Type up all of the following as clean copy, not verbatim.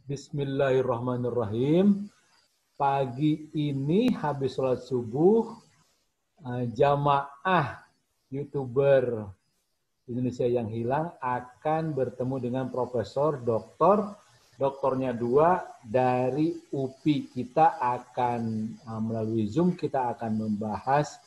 Bismillahirrahmanirrahim. Pagi ini habis sholat subuh, jamaah YouTuber Indonesia yang hilang akan bertemu dengan Profesor Doktornya 2 dari UPI. Kita akan melalui Zoom, kita akan membahas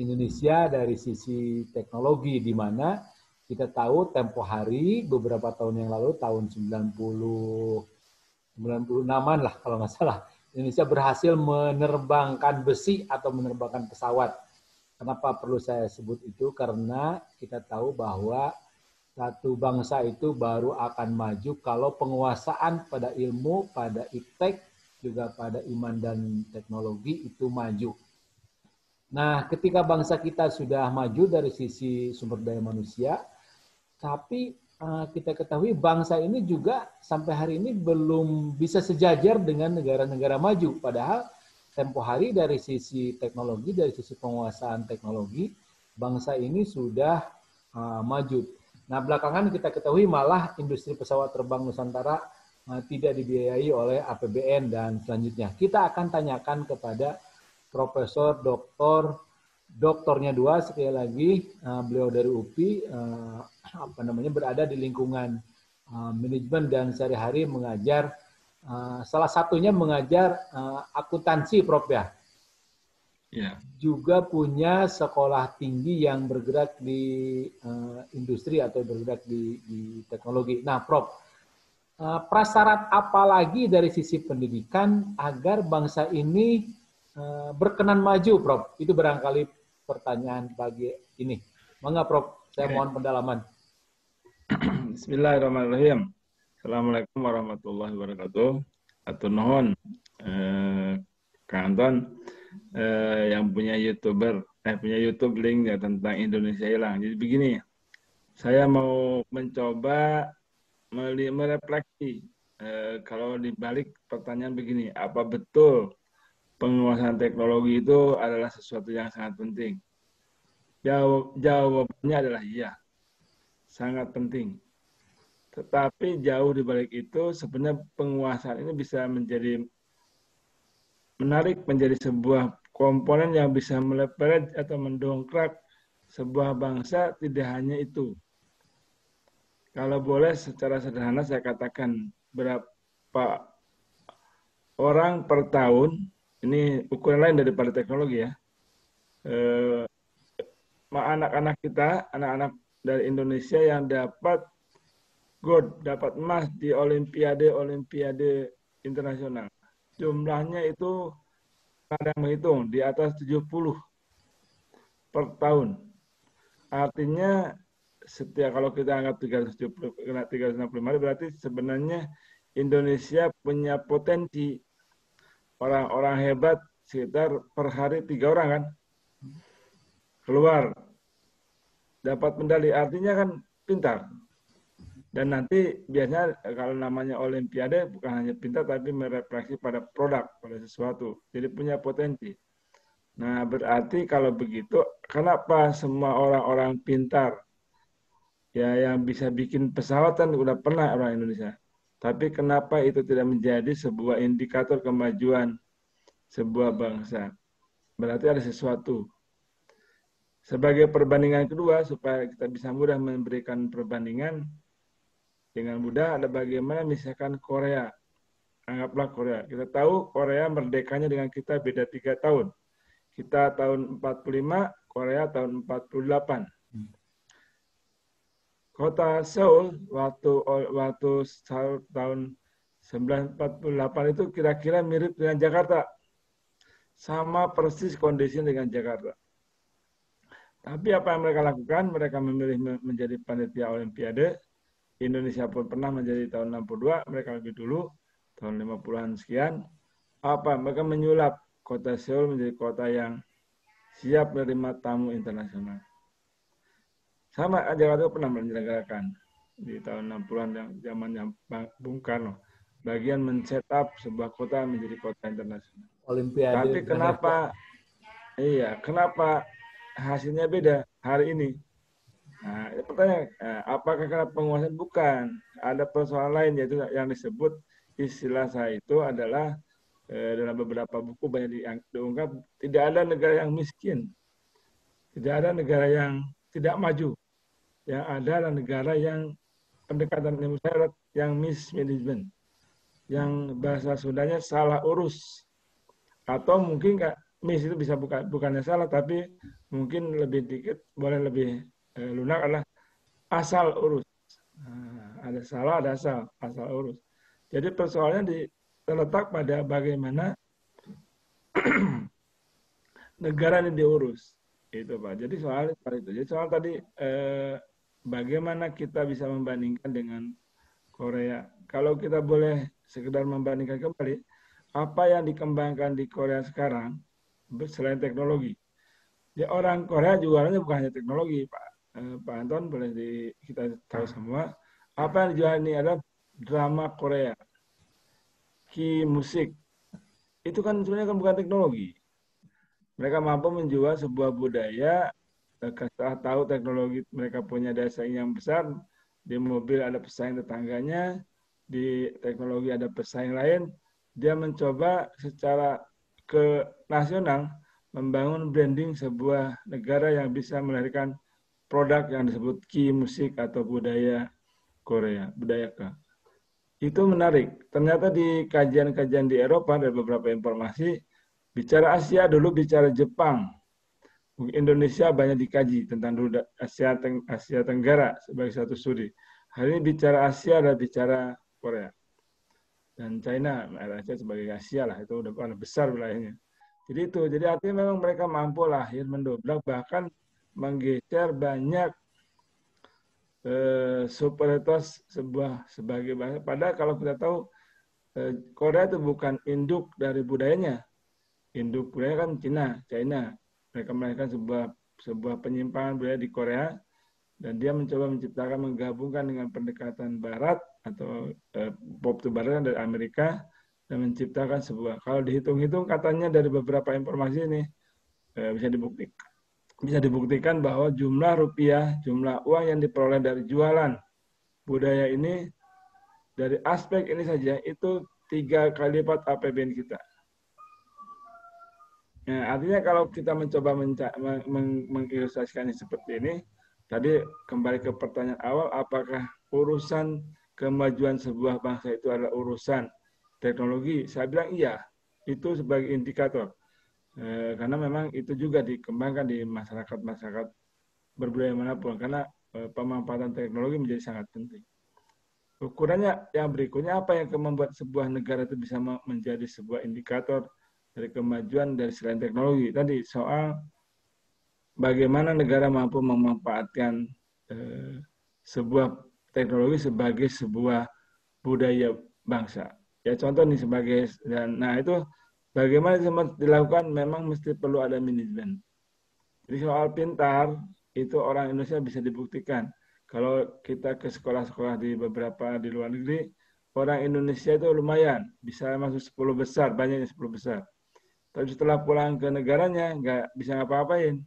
Indonesia dari sisi teknologi, di mana kita tahu tempo hari beberapa tahun yang lalu, tahun 96-an lah kalau nggak salah, Indonesia berhasil menerbangkan besi atau menerbangkan pesawat. Kenapa perlu saya sebut itu? Karena kita tahu bahwa satu bangsa itu baru akan maju kalau penguasaan pada ilmu, pada iptek, juga pada iman dan teknologi itu maju. Nah, ketika bangsa kita sudah maju dari sisi sumber daya manusia, tapi kita ketahui bangsa ini juga sampai hari ini belum bisa sejajar dengan negara-negara maju. Padahal tempo hari dari sisi teknologi, dari sisi penguasaan teknologi, bangsa ini sudah maju. Nah, belakangan kita ketahui malah industri pesawat terbang Nusantara tidak dibiayai oleh APBN dan selanjutnya. Kita akan tanyakan kepada Profesor Doktornya 2, sekali lagi beliau dari UPI, berada di lingkungan manajemen dan sehari-hari mengajar, salah satunya mengajar akuntansi, Prof ya. Ya. Juga punya sekolah tinggi yang bergerak di industri atau bergerak di teknologi. Nah, Prof, prasyarat apa lagi dari sisi pendidikan agar bangsa ini berkenan maju, Prof? Itu barangkali pertanyaan pagi ini. Mangga, Prof, saya mohon pendalaman. Bismillahirrahmanirrahim. Assalamualaikum warahmatullahi wabarakatuh. Atur nuhun, Kang Anton, yang punya punya YouTube link ya tentang Indonesia hilang. Jadi begini, saya mau mencoba merefleksi kalau dibalik pertanyaan begini, apa betul penguasaan teknologi itu adalah sesuatu yang sangat penting? Jawabannya adalah iya, sangat penting. Tetapi jauh di balik itu sebenarnya penguasaan ini bisa menjadi menarik, menjadi sebuah komponen yang bisa meleverage atau mendongkrak sebuah bangsa. Tidak hanya itu. Kalau boleh secara sederhana saya katakan, berapa orang per tahun, ini ukuran lain daripada teknologi ya, anak-anak kita, anak-anak dari Indonesia yang dapat gold, dapat emas di Olimpiade internasional. Jumlahnya itu kadang menghitung di atas 70 per tahun. Artinya setiap kalau kita anggap 365 berarti sebenarnya Indonesia punya potensi orang-orang hebat sekitar per hari 3 orang kan keluar dapat medali, artinya kan pintar. Dan nanti biasanya kalau namanya Olimpiade bukan hanya pintar tapi merefleksi pada produk, pada sesuatu. Jadi punya potensi. Nah berarti kalau begitu, kenapa semua orang-orang pintar ya yang bisa bikin pesawat kan udah pernah orang Indonesia. Tapi kenapa itu tidak menjadi sebuah indikator kemajuan sebuah bangsa? Berarti ada sesuatu. Sebagai perbandingan kedua, supaya kita bisa mudah memberikan perbandingan, dengan mudah ada bagaimana misalkan Korea. Anggaplah Korea. Kita tahu Korea merdekanya dengan kita beda 3 tahun. Kita tahun 45, Korea tahun 48. Kota Seoul waktu tahun 1948 itu kira-kira mirip dengan Jakarta. Sama persis kondisinya dengan Jakarta. Tapi apa yang mereka lakukan? Mereka memilih menjadi panitia Olimpiade. Indonesia pun pernah menjadi tahun 62, mereka lebih dulu, tahun 50-an sekian. Apa? Mereka menyulap kota Seoul menjadi kota yang siap menerima tamu internasional. Sama Jakarta pernah menyelenggarakan di tahun 60-an yang zamannya Bung Karno. Bagian men-setup sebuah kota menjadi kota internasional. Olimpiade. Tapi kenapa hasilnya beda hari ini? Nah, pertanyaan, apakah karena penguasaan? Bukan. Ada persoalan lain yaitu yang disebut istilah saya itu adalah dalam beberapa buku banyak diungkap, tidak ada negara yang miskin, tidak ada negara yang tidak maju, yang ada adalah negara yang pendekatan ilmu saya yang mismanagement, yang bahasa Sundanya salah urus, atau mungkin mis itu bisa bukannya salah, tapi mungkin lebih dikit, boleh lebih lunak adalah asal urus. Nah, ada salah, ada asal urus. Jadi persoalannya terletak pada bagaimana negara ini diurus, itu Pak. Jadi soal itu. Jadi soal tadi bagaimana kita bisa membandingkan dengan Korea. Kalau kita boleh sekedar membandingkan kembali, apa yang dikembangkan di Korea sekarang selain teknologi. Ya, orang Korea jualannya bukan hanya teknologi, Pak. Pak Anton boleh kita tahu semua. Apa yang dijual ini adalah drama Korea, musik. Itu kan sebenarnya kan bukan teknologi. Mereka mampu menjual sebuah budaya, setelah tahu teknologi mereka punya daya saing yang besar, di mobil ada pesaing tetangganya, di teknologi ada pesaing lain, dia mencoba secara ke nasional membangun branding sebuah negara yang bisa melahirkan produk yang disebut musik atau budaya Korea, budaya K. Itu menarik. Ternyata di kajian-kajian di Eropa ada beberapa informasi, bicara Asia dulu bicara Jepang. Indonesia banyak dikaji tentang dulu Asia Tenggara sebagai satu studi. Hari ini bicara Asia adalah bicara Korea. Dan China, Asia sebagai Asia lah, itu udah besar wilayahnya. Jadi artinya memang mereka mampu lahir, mendobrak, bahkan menggeser banyak superioritas sebagai bangsa. Padahal kalau kita tahu Korea itu bukan induk dari budayanya. Induk budaya kan China. Mereka melahirkan sebuah penyimpangan budaya di Korea, dan dia mencoba menggabungkan dengan pendekatan Barat atau pop to Barat dari Amerika, dan menciptakan sebuah. Kalau dihitung-hitung katanya dari beberapa informasi ini bisa dibuktikan bahwa jumlah rupiah, jumlah uang yang diperoleh dari jualan budaya ini, dari aspek ini saja, itu 3 kali lipat APBN kita. Nah, artinya kalau kita mencoba mengilustrasikannya seperti ini, tadi kembali ke pertanyaan awal, apakah urusan kemajuan sebuah bangsa itu adalah urusan teknologi? Saya bilang iya, itu sebagai indikator. Karena memang itu juga dikembangkan di masyarakat berbudaya manapun, karena pemanfaatan teknologi menjadi sangat penting. Ukurannya yang berikutnya, apa yang membuat sebuah negara itu bisa menjadi sebuah indikator dari kemajuan dari selain teknologi. Tadi soal bagaimana negara mampu memanfaatkan sebuah teknologi sebagai sebuah budaya bangsa. Ya contoh nih nah itu bagaimana dilakukan, memang mesti perlu ada manajemen. Jadi soal pintar, itu orang Indonesia bisa dibuktikan. Kalau kita ke sekolah-sekolah di luar negeri, orang Indonesia itu lumayan, bisa masuk 10 besar, banyaknya 10 besar. Tapi setelah pulang ke negaranya, nggak bisa ngapa-ngapain.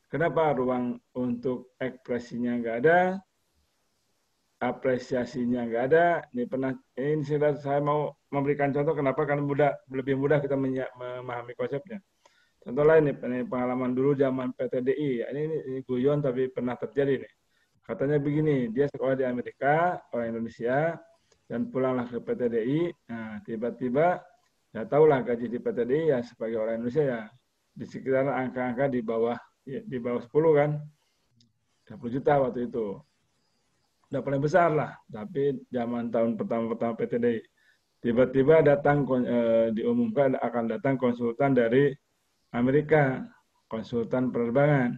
Kenapa? Ruang untuk ekspresinya nggak ada, apresiasinya nggak ada. Ini saya mau memberikan contoh kenapa, karena lebih mudah kita memahami konsepnya. Contoh lain nih, pengalaman dulu zaman PTDI. Ini guyon tapi pernah terjadi nih. Katanya begini, dia sekolah di Amerika, orang Indonesia, dan pulanglah ke PTDI. Nah, tiba-tiba, ya tahulah gaji di PTDI ya sebagai orang Indonesia ya di sekitar angka-angka di bawah 10 kan, 20 juta waktu itu. Udah paling besar lah, tapi zaman tahun pertama PTDI. Tiba-tiba diumumkan akan datang konsultan dari Amerika, konsultan penerbangan.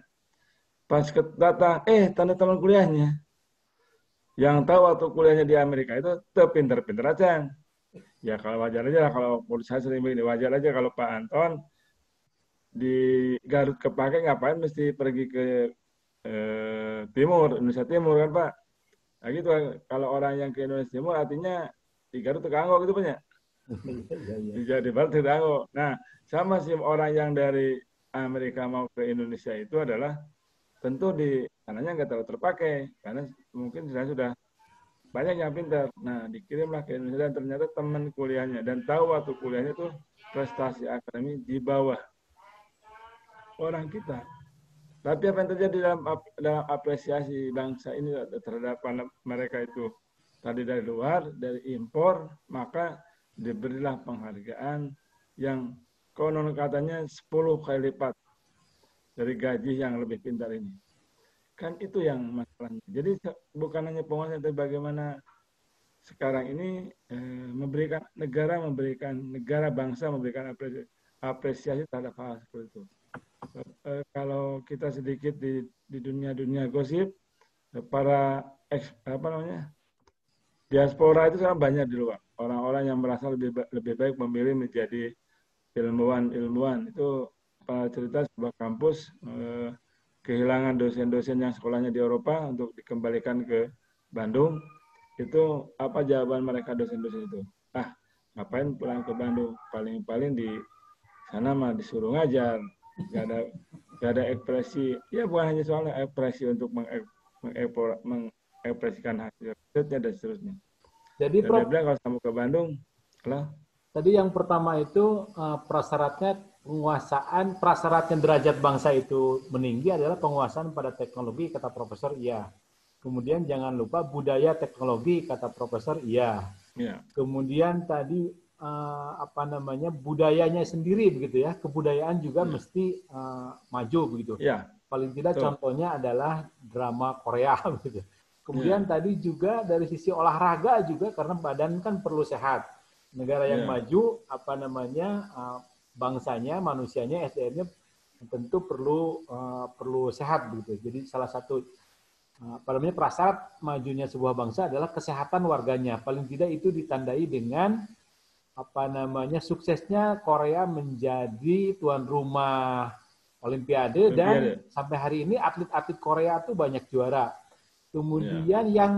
Pas datang, tanda teman kuliahnya. Yang tahu waktu kuliahnya di Amerika itu pinter-pinter aja. Ya kalau wajar aja, kalau saya sering begini, wajar aja kalau Pak Anton di Garut kepake, ngapain mesti pergi ke Indonesia Timur kan Pak? Nah gitu, kalau orang yang ke Indonesia Timur artinya di Garut Tekanggok gitu banyak. Di Jawa Barat Tekanggok. Nah sama sih orang yang dari Amerika mau ke Indonesia itu adalah tentu di sananya nggak terlalu terpakai, karena mungkin saya sudah banyak yang pintar. Nah, dikirimlah ke Indonesia dan ternyata teman kuliahnya dan tahu waktu kuliahnya tuh prestasi akademik di bawah orang kita. Tapi apa yang terjadi dalam apresiasi bangsa ini terhadap mereka itu tadi dari luar, dari impor, maka diberilah penghargaan yang konon katanya 10 kali lipat dari gaji yang lebih pintar ini. Kan itu yang masalahnya. Jadi bukan hanya penguasa, tapi bagaimana sekarang ini memberikan negara bangsa memberikan apresiasi terhadap hal seperti itu. Kalau kita sedikit di dunia gosip, para diaspora itu sangat banyak di luar. Orang-orang yang merasa lebih baik memilih menjadi ilmuwan. Itu cerita sebuah kampus kehilangan dosen-dosen yang sekolahnya di Eropa untuk dikembalikan ke Bandung. Itu apa jawaban mereka dosen-dosen itu? Ah, ngapain pulang ke Bandung? Paling-paling di sana mah disuruh ngajar. Gak ada ekspresi. Ya bukan hanya soal ekspresi untuk mengekspresikan hasil risetnya dan seterusnya. Jadi Dan Prof, dia bilang kalau kamu ke Bandung, lah. tadi yang pertama itu prasyaratnya derajat bangsa itu meninggi adalah penguasaan pada teknologi, kata Profesor, iya. Kemudian jangan lupa budaya teknologi, kata Profesor, iya. Ya. Kemudian tadi budayanya sendiri begitu ya, kebudayaan juga mesti maju begitu. Ya. Paling tidak contohnya adalah drama Korea begitu. Kemudian tadi juga dari sisi olahraga juga karena badan kan perlu sehat. Negara yang maju bangsanya, manusianya, SDM-nya tentu perlu sehat begitu. Jadi salah satu prasyarat majunya sebuah bangsa adalah kesehatan warganya. Paling tidak itu ditandai dengan suksesnya Korea menjadi tuan rumah Olimpiade dan sampai hari ini atlet-atlet Korea tuh banyak juara. Kemudian yang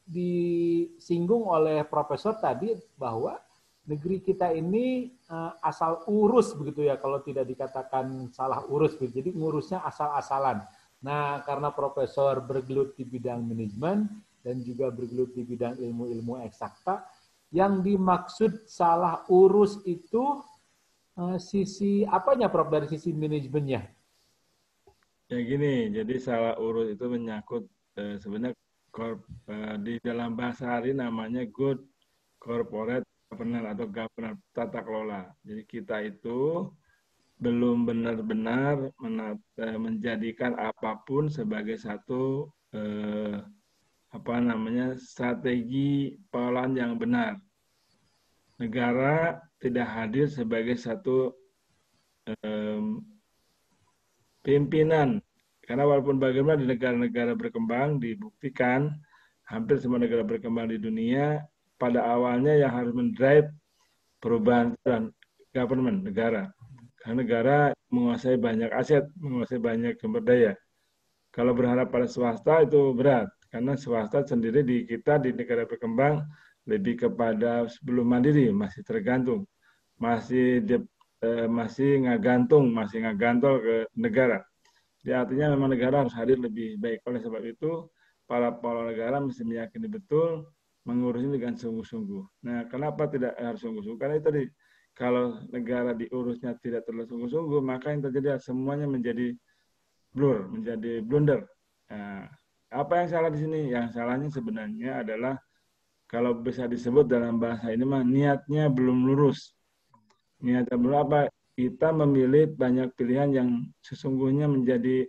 disinggung oleh Profesor tadi bahwa negeri kita ini asal urus begitu ya, kalau tidak dikatakan salah urus begitu. Jadi ngurusnya asal-asalan. Nah, karena Profesor bergelut di bidang manajemen dan juga bergelut di bidang ilmu-ilmu eksakta, yang dimaksud salah urus itu sisi apanya, Prof, dari sisi manajemennya? Ya gini, jadi salah urus itu menyangkut sebenarnya di dalam bahasa hari namanya good corporate governance atau governance tata kelola. Jadi kita itu belum benar-benar menjadikan apapun sebagai satu strategi pengelolaan yang benar. Negara tidak hadir sebagai satu pimpinan, karena walaupun bagaimana di negara-negara berkembang dibuktikan hampir semua negara berkembang di dunia pada awalnya yang harus mendrive perubahan dan government negara. Karena negara menguasai banyak aset, menguasai banyak sumber daya. Kalau berharap pada swasta itu berat, karena swasta sendiri di kita di negara berkembang lebih kepada sebelum mandiri, masih tergantung, masih ngagantol ke negara. Jadi artinya memang negara harus hadir lebih baik. Oleh sebab itu, para kepala negara mesti meyakini betul mengurusnya dengan sungguh-sungguh. Nah, kenapa tidak harus sungguh-sungguh? Karena itu tadi, kalau negara diurusnya tidak terlalu sungguh-sungguh, maka yang terjadi semuanya menjadi blur, menjadi blunder. Nah, apa yang salah di sini? Yang salahnya sebenarnya adalah kalau bisa disebut dalam bahasa ini mah niatnya belum lurus. Niatnya belum apa? Kita memilih banyak pilihan yang sesungguhnya menjadi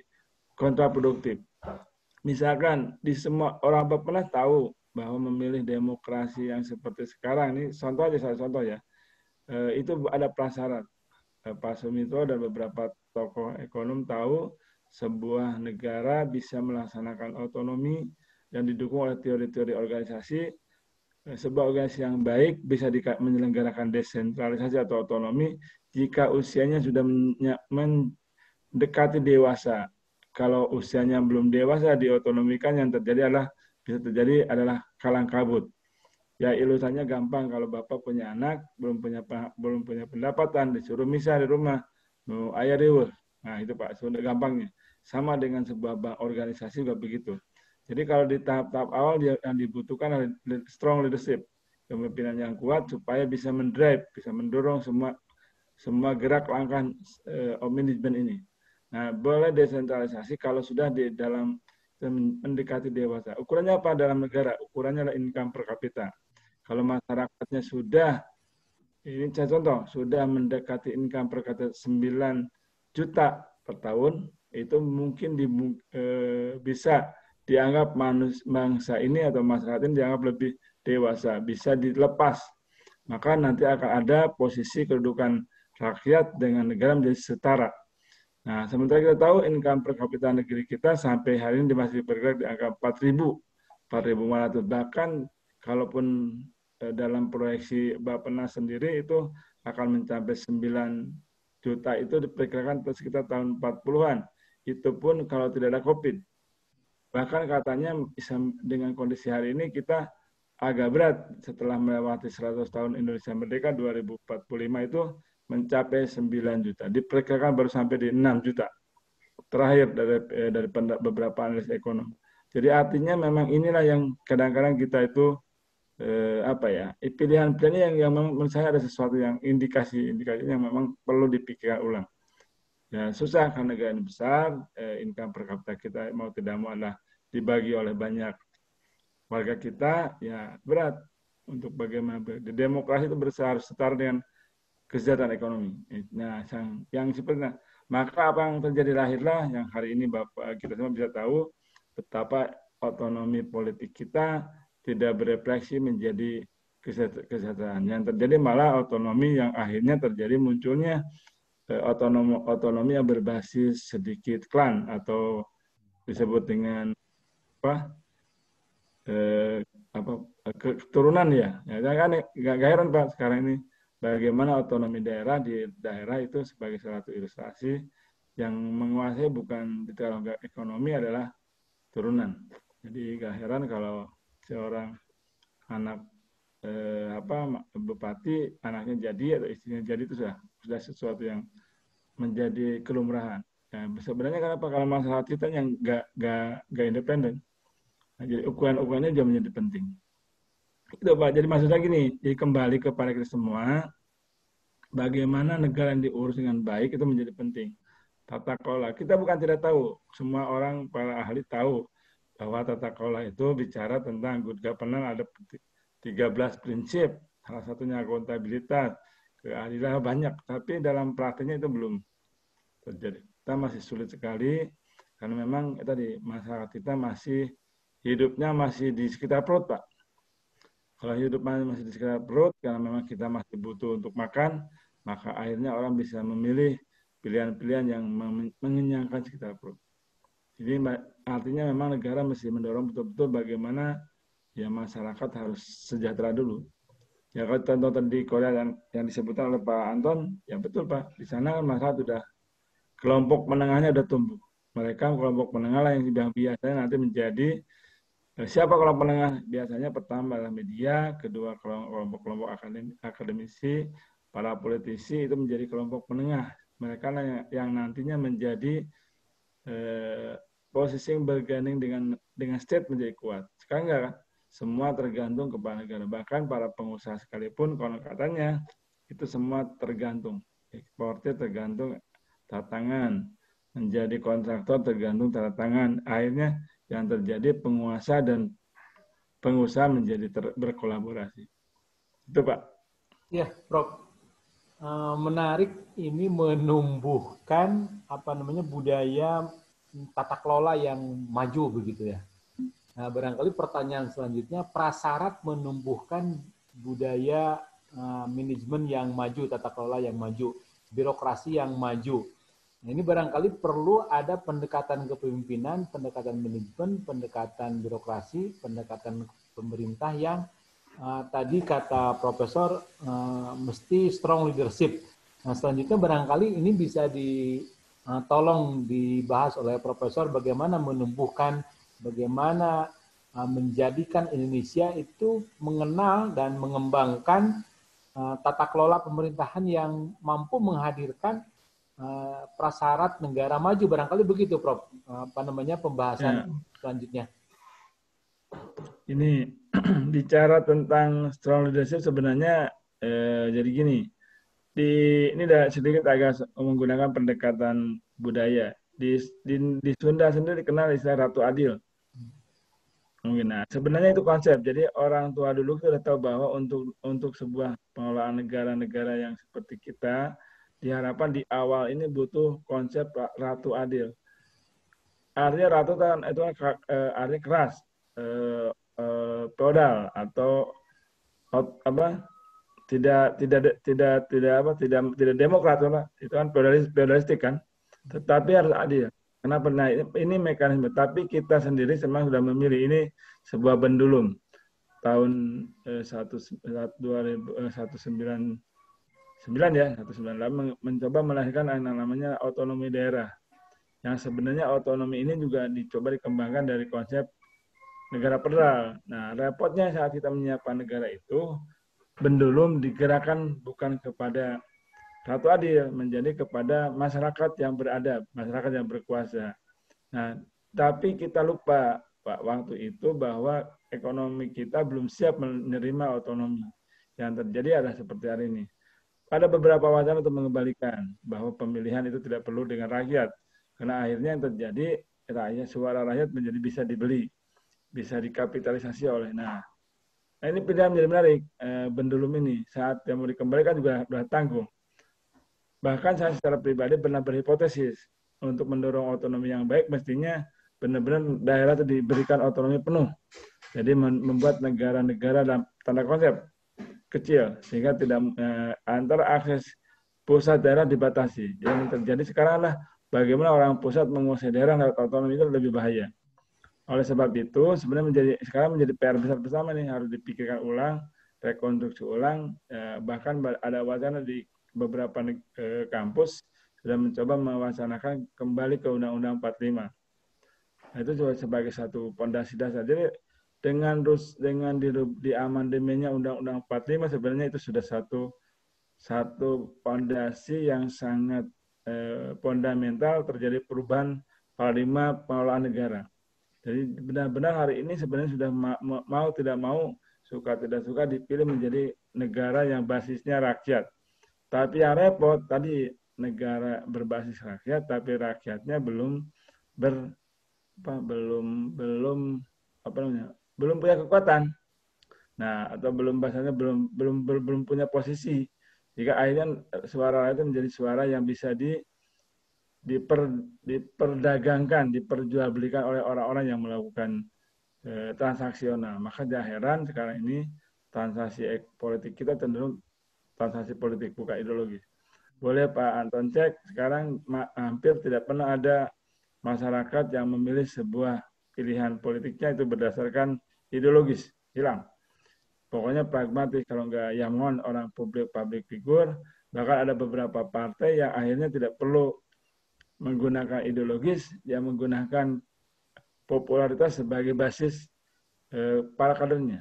kontraproduktif. Misalkan di semua orang pernah tahu bahwa memilih demokrasi yang seperti sekarang ini, contoh aja salah contoh ya, itu ada prasyarat. Pak Sumitro dan beberapa tokoh ekonom tahu sebuah negara bisa melaksanakan otonomi dan didukung oleh teori-teori organisasi. Sebuah organisasi yang baik bisa menyelenggarakan desentralisasi atau otonomi jika usianya sudah mendekati dewasa. Kalau usianya belum dewasa diotonomikan, yang bisa terjadi adalah kalang kabut. Ya ilusannya gampang, kalau bapak punya anak belum punya pendapatan disuruh misah di rumah, mau ayah riweuh. Nah itu Pak, sudah gampangnya. Sama dengan sebuah organisasi juga begitu. Jadi kalau di tahap-tahap awal yang dibutuhkan adalah strong leadership, kepemimpinan yang kuat supaya bisa mendrive, bisa mendorong semua gerak langkah manajemen ini. Nah, boleh desentralisasi kalau sudah di dalam mendekati dewasa. Ukurannya apa dalam negara? Ukurannya adalah income per kapita. Kalau masyarakatnya sudah, ini saya contoh, sudah mendekati income per kapita 9 juta per tahun, itu mungkin bisa dianggap bangsa ini atau masyarakat ini dianggap lebih dewasa, bisa dilepas. Maka nanti akan ada posisi kedudukan rakyat dengan negara menjadi setara. Nah, sementara kita tahu income per kapita negeri kita sampai hari ini masih bergerak di angka 4.500. Bahkan kalaupun dalam proyeksi Bappenas sendiri itu akan mencapai 9 juta itu diperkirakan sekitar tahun 40-an. Itu pun kalau tidak ada COVID. Bahkan katanya dengan kondisi hari ini kita agak berat setelah melewati 100 tahun Indonesia Merdeka 2045 itu mencapai 9 juta. Diperkirakan baru sampai di 6 juta. Terakhir dari beberapa analis ekonomi. Jadi artinya memang inilah yang kadang-kadang kita itu pilihan-pilihan yang memang menurut saya ada sesuatu yang indikasi yang memang perlu dipikirkan ulang. Ya susah karena negara ini besar, income per kapita kita mau tidak mau adalah dibagi oleh banyak warga kita, ya berat untuk bagaimana demokrasi itu harus setara dengan kesejahteraan ekonomi. Nah, yang sepertinya maka apa yang terjadi lahirlah yang hari ini Bapak kita semua bisa tahu betapa otonomi politik kita tidak berefleksi menjadi kesejahteraan. Yang terjadi malah otonomi yang akhirnya terjadi munculnya otonomi yang berbasis sedikit klan atau disebut dengan keturunan ya. Kan nggak heran Pak sekarang ini bagaimana otonomi daerah di daerah itu sebagai salah satu ilustrasi yang menguasai bukan di dalam ekonomi adalah turunan. Jadi nggak heran kalau seorang anak bupati anaknya jadi atau istrinya jadi itu sudah sesuatu yang menjadi kelumrahan. Nah, sebenarnya kenapa kalau masalah kita yang nggak independen. Nah, jadi ukuran-ukurannya juga menjadi penting. Itu Pak. Jadi maksudnya gini, jadi kembali kepada kita semua, bagaimana negara yang diurus dengan baik itu menjadi penting. Tata kelola. Kita bukan tidak tahu, semua orang, para ahli tahu bahwa tata kelola itu bicara tentang good governance, ada 13 prinsip, salah satunya akuntabilitas, keadilan banyak, tapi dalam prakteknya itu belum terjadi. Kita masih sulit sekali, karena memang tadi masyarakat kita masih hidupnya masih di sekitar perut, Pak. Kalau hidup masih di sekitar perut, karena memang kita masih butuh untuk makan, maka akhirnya orang bisa memilih pilihan-pilihan yang mengenyangkan sekitar perut. Jadi artinya memang negara mesti mendorong betul-betul bagaimana ya masyarakat harus sejahtera dulu. Ya kalau contoh tadi Korea yang disebutkan oleh Pak Anton, ya betul Pak. Di sana kan masyarakat sudah kelompok menengahnya sudah tumbuh. Mereka kelompok menengah lah yang biasanya nanti menjadi siapa kelompok menengah? Biasanya pertama adalah media, kedua kelompok-kelompok akademisi, para politisi itu menjadi kelompok menengah. Mereka lah yang nantinya menjadi posisi yang berganding dengan state menjadi kuat. Sekarang enggak kan? Semua tergantung kepada negara. Bahkan para pengusaha sekalipun kalau katanya itu semua tergantung. Ekspornya tergantung tanda tangan. Menjadi kontraktor tergantung tanda tangan. Akhirnya yang terjadi penguasa dan pengusaha menjadi berkolaborasi. Itu Pak. Ya, Prof. Menarik ini menumbuhkan budaya tata kelola yang maju begitu ya. Nah, barangkali pertanyaan selanjutnya, prasyarat menumbuhkan budaya manajemen yang maju, tata kelola yang maju, birokrasi yang maju. Nah, ini barangkali perlu ada pendekatan kepemimpinan, pendekatan manajemen, pendekatan birokrasi, pendekatan pemerintah yang tadi kata Profesor mesti strong leadership. Nah, selanjutnya barangkali ini bisa tolong dibahas oleh Profesor bagaimana menumbuhkan, bagaimana menjadikan Indonesia itu mengenal dan mengembangkan tata kelola pemerintahan yang mampu menghadirkan prasyarat negara maju. Barangkali begitu, Prof. Pembahasan selanjutnya. Ini bicara tentang strong leadership sebenarnya jadi gini. Ini sedikit agak menggunakan pendekatan budaya. Di Sunda sendiri dikenal istilah Ratu Adil. Mungkin. Nah, sebenarnya itu konsep. Jadi orang tua dulu sudah tahu bahwa untuk sebuah pengelolaan negara-negara yang seperti kita, diharapkan di awal ini butuh konsep Ratu Adil. Artinya ratu kan itu artinya keras, feodal atau apa tidak demokrat lah. Itu kan feodalistik kan. Tetapi harus adil. Kenapa? Nah, ini mekanisme. Tapi kita sendiri memang sudah memilih ini sebuah pendulum tahun 1999 ya 1998 mencoba melahirkan yang namanya otonomi daerah. Yang sebenarnya otonomi ini juga dicoba dikembangkan dari konsep negara federal. Nah, repotnya saat kita menyiapkan negara itu, pendulum digerakkan bukan kepada Ratu Adil, menjadi kepada masyarakat yang beradab, masyarakat yang berkuasa. Nah, tapi kita lupa Pak waktu itu bahwa ekonomi kita belum siap menerima otonomi. Yang terjadi adalah seperti hari ini. Ada beberapa wacana untuk mengembalikan bahwa pemilihan itu tidak perlu dengan rakyat. Karena akhirnya yang terjadi suara rakyat menjadi bisa dibeli, bisa dikapitalisasi oleh. Nah ini pilihan menjadi menarik. Pendulum ini saat yang mau dikembalikan juga sudah tanggung. Bahkan saya secara pribadi pernah berhipotesis untuk mendorong otonomi yang baik mestinya benar-benar daerah itu diberikan otonomi penuh. Jadi membuat negara-negara dalam tanda konsep kecil sehingga tidak antara akses pusat daerah dibatasi. Yang terjadi sekarang adalah bagaimana orang pusat menguasai daerah lewat otonomi itu lebih bahaya. Oleh sebab itu sebenarnya sekarang menjadi PR besar bersama nih, harus dipikirkan ulang, rekonstruksi ulang, bahkan ada wacana di beberapa kampus sudah mencoba mewacanakan kembali ke Undang-Undang 45. Nah, itu juga sebagai satu pondasi dasar. Jadi dengan di amandemennya Undang-Undang 45 sebenarnya itu sudah satu pondasi yang sangat fundamental terjadi perubahan paradigma pengelolaan negara. Jadi benar-benar hari ini sebenarnya sudah mau tidak mau, suka tidak suka dipilih menjadi negara yang basisnya rakyat. Tapi yang repot tadi negara berbasis rakyat tapi rakyatnya belum punya kekuatan. Nah, atau belum punya posisi. Jika akhirnya suara itu menjadi suara yang bisa diperdagangkan, diperjualbelikan oleh orang-orang yang melakukan transaksional. Maka jangan heran sekarang ini transaksi politik kita cenderung transaksi politik, bukan ideologis. Boleh Pak Anton cek, sekarang hampir tidak pernah ada masyarakat yang memilih sebuah pilihan politiknya itu berdasarkan ideologis, hilang. Pokoknya pragmatis, kalau nggak ya mohon orang public figure, bahkan ada beberapa partai yang akhirnya tidak perlu menggunakan ideologis, yang menggunakan popularitas sebagai basis para kadernya.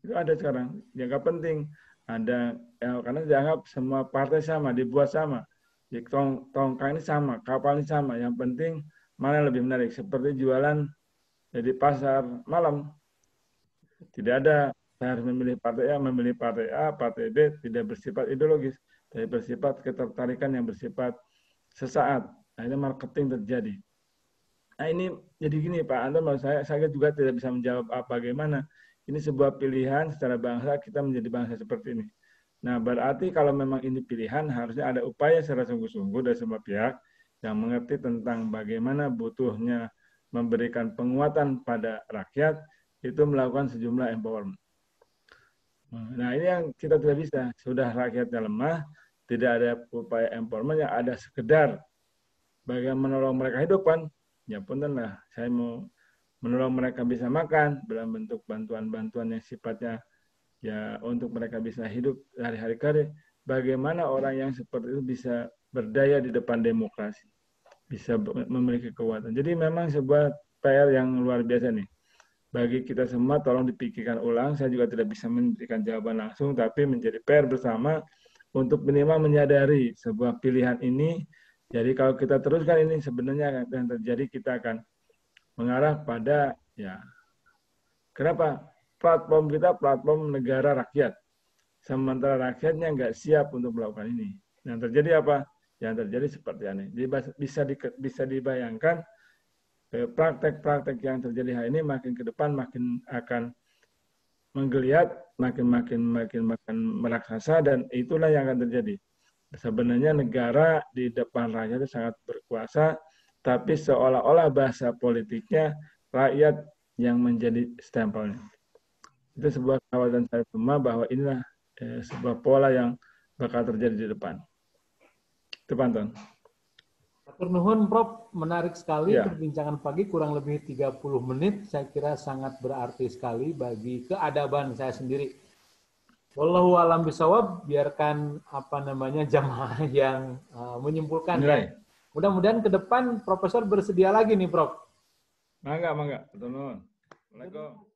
Itu ada sekarang, yang nggak penting. Ada karena dianggap semua partai sama, dibuat sama. Jadi tongkang ini sama, kapal ini sama. Yang penting mana yang lebih menarik. Seperti jualan di pasar malam. Tidak ada saya harus memilih partai A, memilih partai A, partai B, tidak bersifat ideologis, tapi bersifat ketertarikan yang bersifat sesaat. Akhirnya marketing terjadi. Nah ini jadi gini Pak Anton, menurut saya juga tidak bisa menjawab bagaimana. Ini sebuah pilihan secara bangsa, kita menjadi bangsa seperti ini. Nah berarti kalau memang ini pilihan, harusnya ada upaya secara sungguh-sungguh dari semua pihak yang mengerti tentang bagaimana butuhnya memberikan penguatan pada rakyat, itu melakukan sejumlah empowerment. Nah ini yang kita tidak bisa. Sudah rakyatnya lemah, tidak ada upaya empowerment, yang ada sekedar bagaimana menolong mereka hidup kan. Ya puntenlah, saya mau menolong mereka bisa makan dalam bentuk bantuan-bantuan yang sifatnya ya untuk mereka bisa hidup hari-hari. Bagaimana orang yang seperti itu bisa berdaya di depan demokrasi, bisa memiliki kekuatan. Jadi memang sebuah PR yang luar biasa nih. Bagi kita semua tolong dipikirkan ulang. Saya juga tidak bisa memberikan jawaban langsung, tapi menjadi PR bersama untuk minimal menyadari sebuah pilihan ini. Jadi kalau kita teruskan ini sebenarnya yang terjadi kita akan mengarah pada ya kenapa platform kita platform negara rakyat. Sementara rakyatnya nggak siap untuk melakukan ini. Yang terjadi apa? Yang terjadi seperti ini. Jadi bisa dibayangkan praktek-praktek yang terjadi hari ini makin ke depan makin akan menggeliat, makin meraksasa, dan itulah yang akan terjadi. Sebenarnya negara di depan rakyat itu sangat berkuasa, tapi seolah-olah bahasa politiknya rakyat yang menjadi stempelnya. Itu sebuah kekhawatiran saya semua bahwa inilah sebuah pola yang bakal terjadi di depan. Itu Panton. Atur nuhun Prof, menarik sekali Ya. perbincangan pagi kurang lebih 30 menit. Saya kira sangat berarti sekali bagi keadaban saya sendiri. Wallahu a'lam bishawab, biarkan jamaah yang menyimpulkan. Nilai. Mudah-mudahan ke depan Profesor bersedia lagi nih, Prof. Mangga. Atur nuhun. Assalamualaikum.